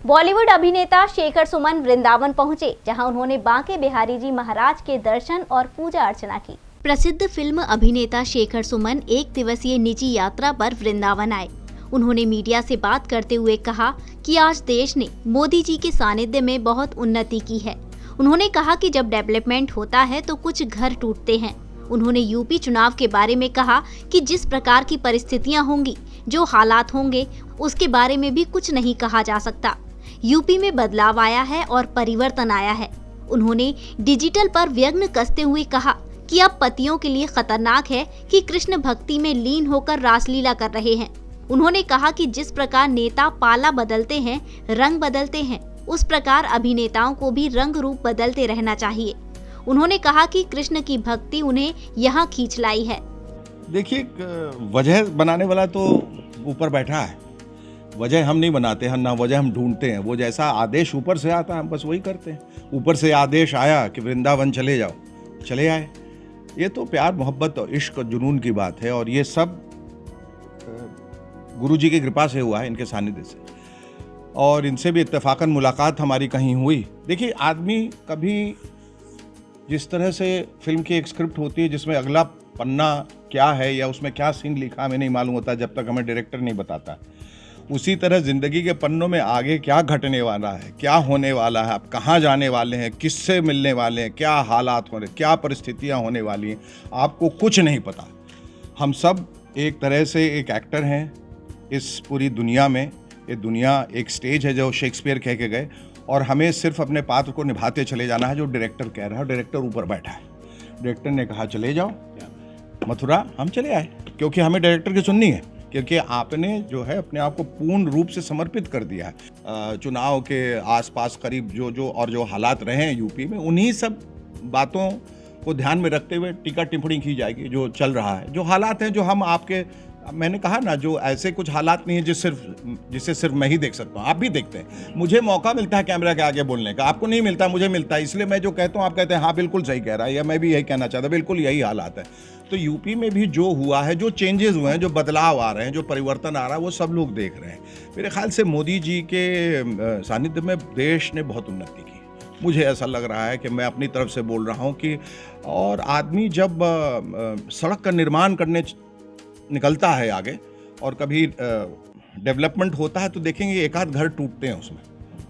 बॉलीवुड अभिनेता शेखर सुमन वृंदावन पहुंचे, जहां उन्होंने बांके बिहारी जी महाराज के दर्शन और पूजा अर्चना की। प्रसिद्ध फिल्म अभिनेता शेखर सुमन एक दिवसीय निजी यात्रा पर वृंदावन आए। उन्होंने मीडिया से बात करते हुए कहा कि आज देश ने मोदी जी के सानिध्य में बहुत उन्नति की है। उन्होंने कहा कि जब डेवलपमेंट होता है तो कुछ घर टूटते हैं। उन्होंने यूपी चुनाव के बारे में कहा कि जिस प्रकार की परिस्थितियां होंगी, जो हालात होंगे, उसके बारे में भी कुछ नहीं कहा जा सकता। यूपी में बदलाव आया है और परिवर्तन आया है। उन्होंने डिजिटल पर व्यंग्य कसते हुए कहा कि अब पतियों के लिए खतरनाक है कि कृष्ण भक्ति में लीन होकर रासलीला कर रहे हैं। उन्होंने कहा कि जिस प्रकार नेता पाला बदलते हैं, रंग बदलते हैं, उस प्रकार अभिनेताओं को भी रंग रूप बदलते रहना चाहिए। उन्होंने कहा कि कृष्ण की भक्ति उन्हें यहाँ खींच लाई है। देखिए, वजह बनाने वाला तो ऊपर बैठा है। वजह हम नहीं बनाते हैं, ना वजह हम ढूंढते हैं। वो जैसा आदेश ऊपर से आता है, हम बस वही करते हैं। ऊपर से आदेश आया कि वृंदावन चले जाओ, चले आए। ये तो प्यार, मोहब्बत और इश्क और जुनून की बात है, और ये सब गुरु जी की कृपा से हुआ है, इनके सानिध्य से। और इनसे भी इत्तेफाकन मुलाकात हमारी कहीं हुई। देखिए, आदमी कभी जिस तरह से फिल्म की एक स्क्रिप्ट होती है जिसमें अगला पन्ना क्या है या उसमें क्या सीन लिखा हमें नहीं मालूम होता जब तक हमें डायरेक्टर नहीं बताता, उसी तरह ज़िंदगी के पन्नों में आगे क्या घटने वाला है, क्या होने वाला है, आप कहाँ जाने वाले हैं, किससे मिलने वाले हैं, क्या हालात हो रहे, क्या परिस्थितियाँ होने वाली हैं, आपको कुछ नहीं पता। हम सब एक तरह से एक एक्टर हैं इस पूरी दुनिया में। ये दुनिया एक स्टेज है जो शेक्सपियर कह के गए, और हमें सिर्फ अपने पात्र को निभाते चले जाना है जो डायरेक्टर कह रहा है। डायरेक्टर ऊपर बैठा है, डायरेक्टर ने कहा चले जाओ मथुरा, हम चले आए, क्योंकि हमें डायरेक्टर की सुननी है, क्योंकि आपने जो है अपने आप को पूर्ण रूप से समर्पित कर दिया है। चुनाव के आसपास करीब जो हालात रहे हैं यूपी में, उन्हीं सब बातों को ध्यान में रखते हुए टीका टिप्पणी की जाएगी। जो चल रहा है, जो हालात हैं, जो हम आपके, मैंने कहा ना, जो ऐसे कुछ हालात नहीं है जिसे सिर्फ मैं ही देख सकता हूँ, आप भी देखते हैं। मुझे मौका मिलता है कैमरा के आगे बोलने का, आपको नहीं मिलता, मुझे मिलता है। इसलिए मैं जो कहता हूँ आप कहते हैं हाँ बिल्कुल सही कह रहा है, या मैं भी यही कहना चाहता, बिल्कुल यही हालात है। तो यूपी में भी जो हुआ है, जो चेंजेस हुए हैं, जो बदलाव आ रहे हैं, जो परिवर्तन आ रहा है, वो सब लोग देख रहे हैं। मेरे ख्याल से मोदी जी के सानिध्य में देश ने बहुत उन्नति की। मुझे ऐसा लग रहा है कि मैं अपनी तरफ से बोल रहा हूँ कि, और आदमी जब सड़क का निर्माण करने निकलता है आगे, और कभी डेवलपमेंट होता है, तो देखेंगे एक आध घर टूटते हैं, उसमें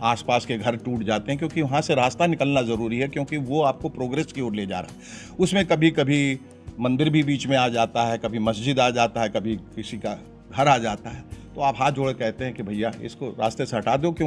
आसपास के घर टूट जाते हैं, क्योंकि वहाँ से रास्ता निकलना ज़रूरी है, क्योंकि वो आपको प्रोग्रेस की ओर ले जा रहा है। उसमें कभी कभी मंदिर भी बीच में आ जाता है, कभी मस्जिद आ जाता है, कभी किसी का घर आ जाता है, तो आप हाथ जोड़ कहते हैं कि भैया इसको रास्ते से हटा दो, क्यों